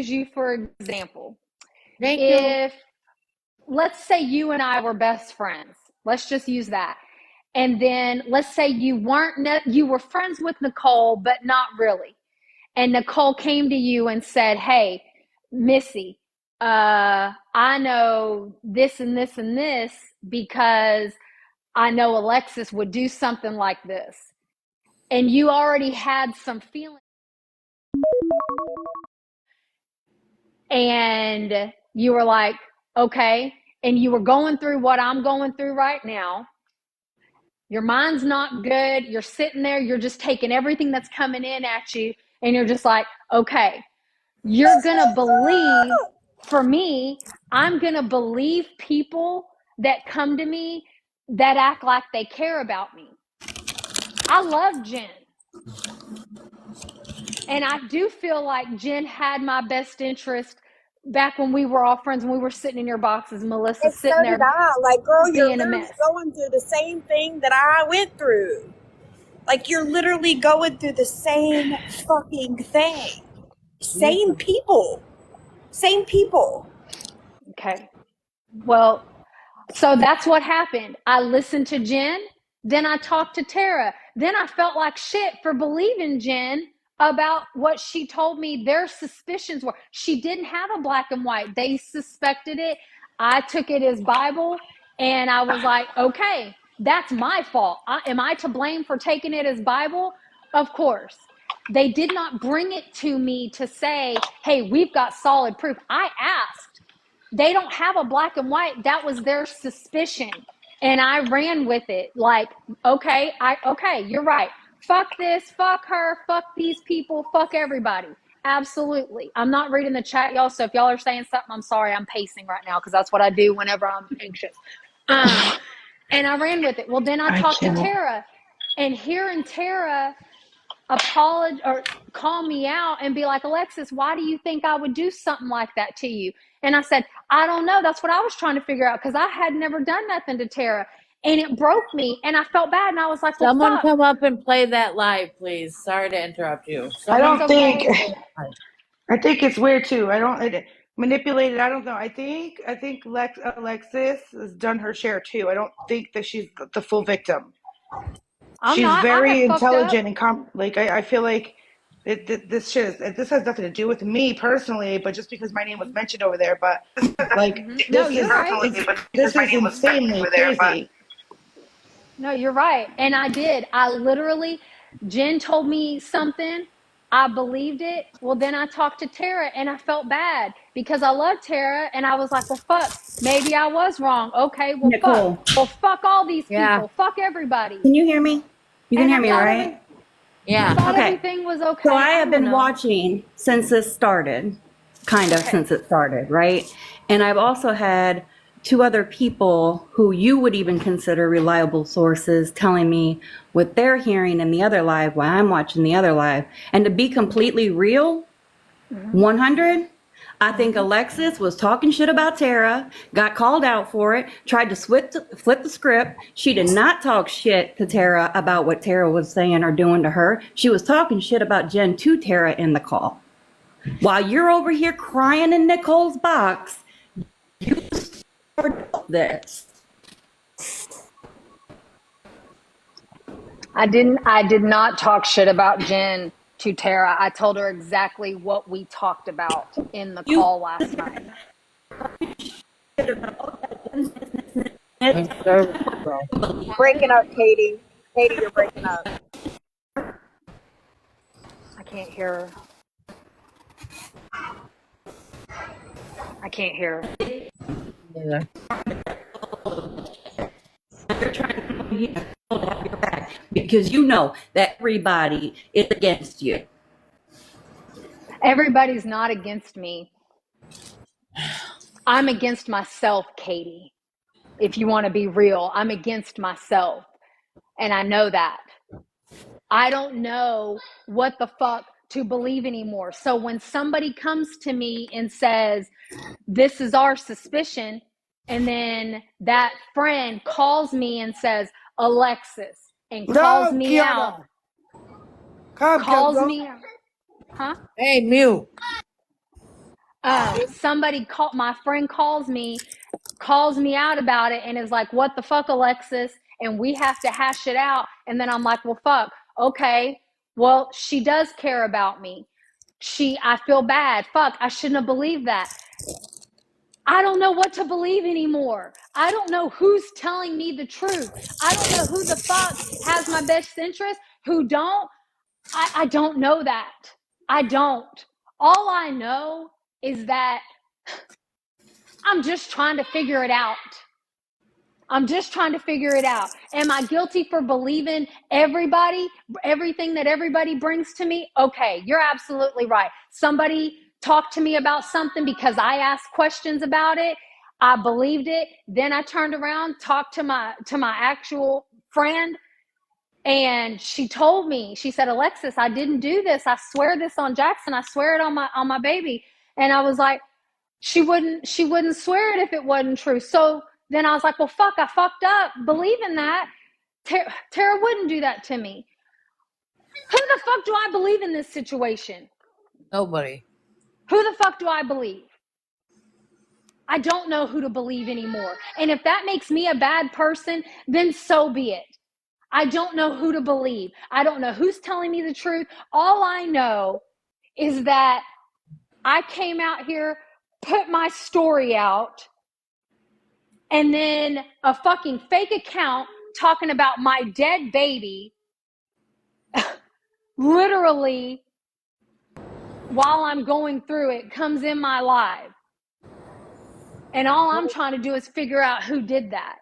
use you for example. Thank you. If, let's say you and I were best friends. Let's just use that. And then let's say you were friends with Nicole, but not really. And Nicole came to you and said, hey, Missy, I know this and this and this because I know Uhlexis would do something like this. And you already had some feeling. And you were like, okay. And you were going through what I'm going through right now. Your mind's not good. You're sitting there. You're just taking everything that's coming in at you. And you're just like, okay, you're going to believe, for me, I'm going to believe people that come to me that act like they care about me. I love Jen. And I do feel like Jen had my best interest back when we were all friends, when we were sitting in your boxes, Melissa And sitting so there. did I. Like, girl, you're being a literally mess. going through the same thing that I went through. Like, you're literally going through the same fucking thing. Same people. Same people. Okay. Well, so that's what happened. I listened to Jen, then I talked to Tara. Then I felt like shit for believing Jen about what she told me their suspicions were. She didn't have a black and white. They suspected it. I took it as Bible, and I was like, okay, that's my fault. Am I to blame for taking it as Bible? Of course. They did not bring it to me to say, hey, we've got solid proof. I asked. They don't have a black and white. That was their suspicion. And I ran with it. Like, okay, you're right. Fuck this, fuck her, fuck these people, fuck everybody. Absolutely. I'm not reading the chat, y'all. So if y'all are saying something, I'm sorry. I'm pacing right now because that's what I do whenever I'm anxious. And I ran with it. Well, then I talked to Tara, and hearing Tara apologize or call me out and be like, Uhlexis, why do you think I would do something like that to you? And I said, I don't know. That's what I was trying to figure out because I had never done nothing to Tara. And it broke me and I felt bad. And I was like, well, Someone fuck. come up and play that live, please. Sorry to interrupt you. I think it's weird too. Manipulated. I don't know. I think Uhlexis has done her share too. I don't think that she's the full victim. She's very intelligent and I feel like this has nothing to do with me personally, but just because my name was mentioned over there. But like, this is insanely crazy. No, you're right. And I did. Jen told me something. I believed it. Well, then I talked to Tara and I felt bad because I love Tara. And I was like, well, fuck, maybe I was wrong. Okay, well, Nicole. fuck. Well, fuck all these people. Fuck everybody. Can you hear me? You can hear me, right? I thought everything was okay. So I have been watching since this started, since it started, right? And I've also had 2 other people who you would even consider reliable sources telling me what they're hearing in the other live while I'm watching the other live. And to be completely real, 100, I think Uhlexis was talking shit about Tara, got called out for it, tried to flip the script. She did not talk shit to Tara about what Tara was saying or doing to her. She was talking shit about Jen to Tara in the call. While you're over here crying in Nicole's box, you started this. I did not talk shit about Jen to Tara. I told her exactly what we talked about in the call last night. Breaking up, Katie. Katie, you're breaking up. I can't hear her. I can't hear her. Neither. You're trying to have your back because you know that everybody is against you. Everybody's not against me. I'm against myself, Katie. If you want to be real, I'm against myself. And I know that. I don't know what the fuck to believe anymore. So when somebody comes to me and says, this is our suspicion, and then that friend calls me and says, Uhlexis, and calls me out. Calls me out. Huh? Hey, mute. my friend calls me out about it and is like, what the fuck, Alexis? And we have to hash it out. And then I'm like, well, fuck. Okay. Well, she does care about me. I feel bad. Fuck, I shouldn't have believed that. I don't know what to believe anymore. I don't know who's telling me the truth. I don't know who the fuck has my best interest, who don't. I don't know that. I don't. All I know is that I'm just trying to figure it out. I'm just trying to figure it out. Am I guilty for believing everything that everybody brings to me? Okay, you're absolutely right. Somebody talked to me about something because I asked questions about it. I believed it. Then I turned around, talked to my actual friend, and she told me, she said, Alexis, I didn't do this. I swear this on Jackson. I swear it on my baby. And I was like, she wouldn't swear it if it wasn't true. So then I was like, well, fuck, I fucked up believing that. Tara wouldn't do that to me. Who the fuck do I believe in this situation? Nobody. Who the fuck do I believe? I don't know who to believe anymore. And if that makes me a bad person, then so be it. I don't know who to believe. I don't know who's telling me the truth. All I know is that I came out here, put my story out, and then a fucking fake account talking about my dead baby literally while I'm going through it comes in my live. And all I'm trying to do is figure out who did that.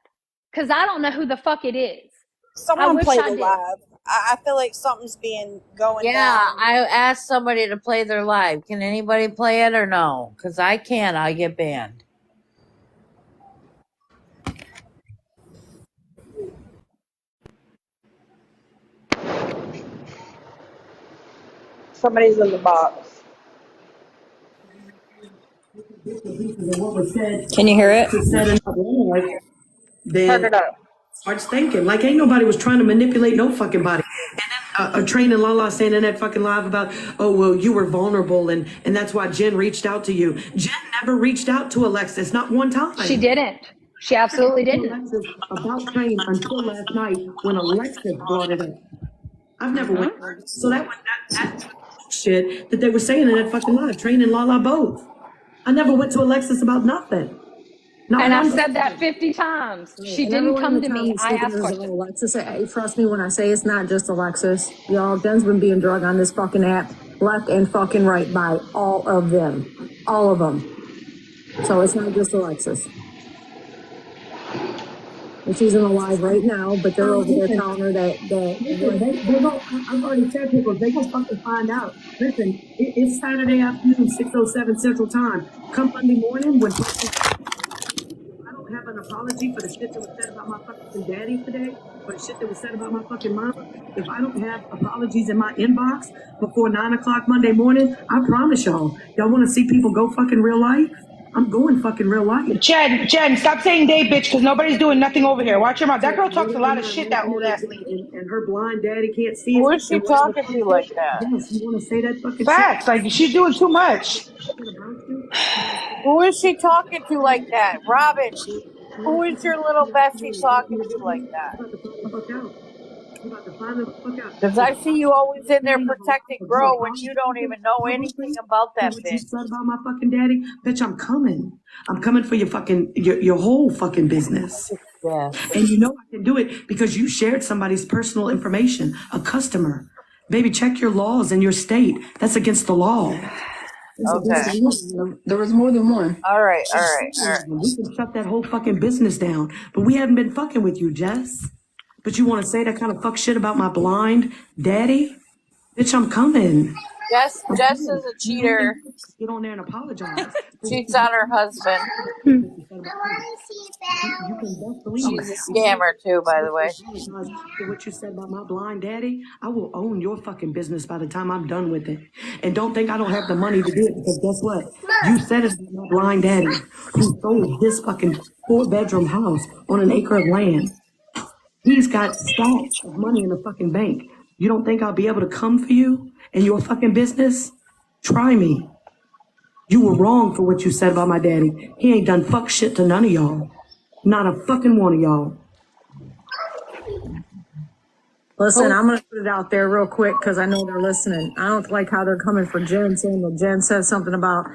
Because I don't know who the fuck it is. Someone play the live. I feel like something's going down. Yeah, I asked somebody to play their live. Can anybody play it or no? Because I can't. I get banned. Somebody's in the box. Can you hear it? Turn it up. Starts thinking like ain't nobody was trying to manipulate no fucking body. And then Train and Lala saying in that fucking live about, oh well, you were vulnerable and that's why Jen reached out to you. Jen never reached out to Alexis, not one time. She didn't. She absolutely didn't. Alexis about Train until last night when Alexis brought it up. I've never went. So that was that shit that they were saying in that fucking live. Train and Lala both. I never went to Alexis about nothing. And I said that 50 times. She didn't come to me. I asked questions. Alexis, trust me when I say it's not just Alexis. Y'all, Jen's been being drugged on this fucking app left and fucking right by all of them. All of them. So it's not just Alexis. And she's in the live right now, but they're over there telling her that I've already said people, they gonna fucking find out. Listen, it's Saturday afternoon, 6:07 Central Time. Come Monday morning when I don't have an apology for the shit that was said about my fucking daddy today, or the shit that was said about my fucking mom. If I don't have apologies in my inbox before 9 o'clock Monday morning, I promise y'all want to see people go fucking real life? I'm going fucking real life. Jen, stop saying they, bitch, because nobody's doing nothing over here. Watch your mouth. That girl talks a lot of shit, that old ass lady. And her blind daddy can't see. Who is she talking to like that? Yes, you want to say that fucking Facts. Like, she's doing too much. Who is she talking to like that? Robin, who is your little bestie talking to like that? Because I see you always in there protecting Grow when you don't even know anything about that bitch. You said about my fucking daddy? Bitch, I'm coming. I'm coming for your fucking, your whole fucking business. Yes. And you know I can do it because you shared somebody's personal information, a customer. Baby, check your laws in your state. That's against the law. Okay. there was more than one. All right. We can shut that whole fucking business down. But we haven't been fucking with you, Jess. But you want to say that kind of fuck shit about my blind daddy? Bitch, I'm coming. Jess is a cheater. Get on there and apologize. Cheats on her husband. She's a scammer too, by the way. For what you said about my blind daddy, I will own your fucking business by the time I'm done with it. And don't think I don't have the money to do it, because guess what? You said it's my blind daddy who sold this fucking 4-bedroom house on an acre of land. He's got stacks of money in the fucking bank. You don't think I'll be able to come for you and your fucking business? Try me. You were wrong for what you said about my daddy. He ain't done fuck shit to none of y'all. Not a fucking one of y'all. Listen, I'm going to put it out there real quick because I know they're listening. I don't like how they're coming for Jen, saying that Jen said something about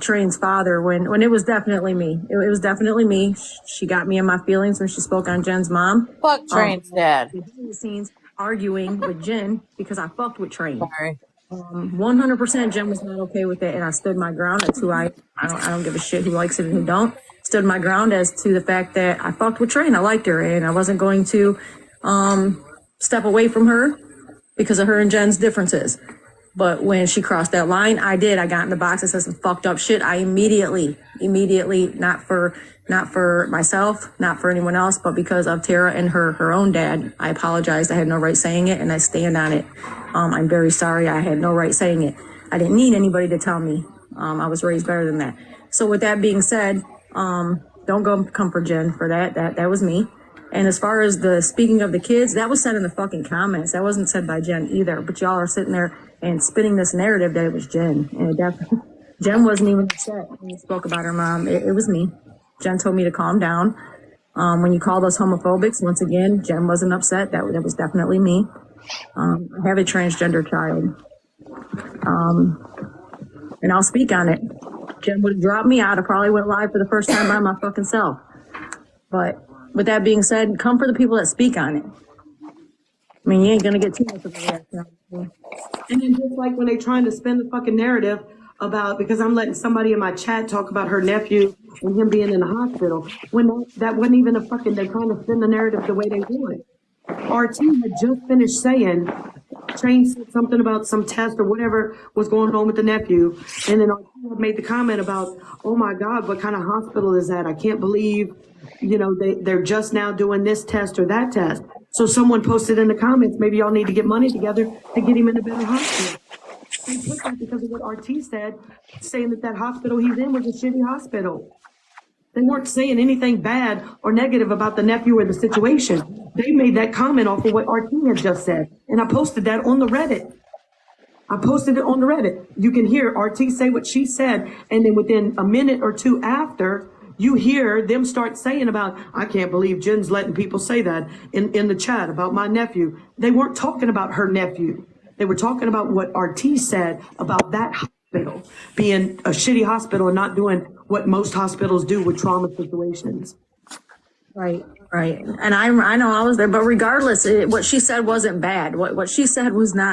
Train's father when it was definitely me. It was definitely me. She got me in my feelings when she spoke on Jen's mom. Fuck Train's dad. Behind the scenes arguing with Jen because I fucked with Train. Sorry. 100% Jen was not okay with it, and I stood my ground. That's who I don't give a shit who likes it and who don't. Stood my ground as to the fact that I fucked with Train. I liked her, and I wasn't going to step away from her because of her and Jen's differences. But when she crossed that line, I did. I got in the box and said some fucked up shit. I immediately, not for myself, not for anyone else, but because of Tara and her own dad, I apologized. I had no right saying it, and I stand on it. I'm very sorry. I had no right saying it. I didn't need anybody to tell me. I was raised better than that. So with that being said, don't come for Jen for that. That was me. And as far as the speaking of the kids, that was said in the fucking comments. That wasn't said by Jen either. But y'all are sitting there and spinning this narrative that it was Jen. And Jen wasn't even upset when you spoke about her mom. It was me. Jen told me to calm down. When you called us homophobics, once again, Jen wasn't upset. That was definitely me. I have a transgender child. And I'll speak on it. Jen would have dropped me out. I probably went live for the first time by my fucking self. But with that being said, come for the people that speak on it. I mean, you ain't gonna get too much of a reaction. And then just like when they trying to spin the fucking narrative about, because I'm letting somebody in my chat talk about her nephew and him being in the hospital, when that wasn't even a fucking, they trying to spin the narrative the way they want. RT had just finished saying, Train said something about some test or whatever was going on with the nephew. And then RT had made the comment about, oh my God, what kind of hospital is that? I can't believe, they're just now doing this test or that test. So someone posted in the comments, maybe y'all need to get money together to get him in a better hospital. They put that because of what RT said, saying that hospital he's in was a shitty hospital. They weren't saying anything bad or negative about the nephew or the situation. They made that comment off of what RT had just said. And I posted that on the Reddit. You can hear RT say what she said, and then within a minute or two after, you hear them start saying about, I can't believe Jen's letting people say that in the chat about my nephew. They weren't talking about her nephew. They were talking about what RT said about that hospital being a shitty hospital and not doing what most hospitals do with trauma situations. Right. And I know I was there, but regardless, what she said wasn't bad. What she said was not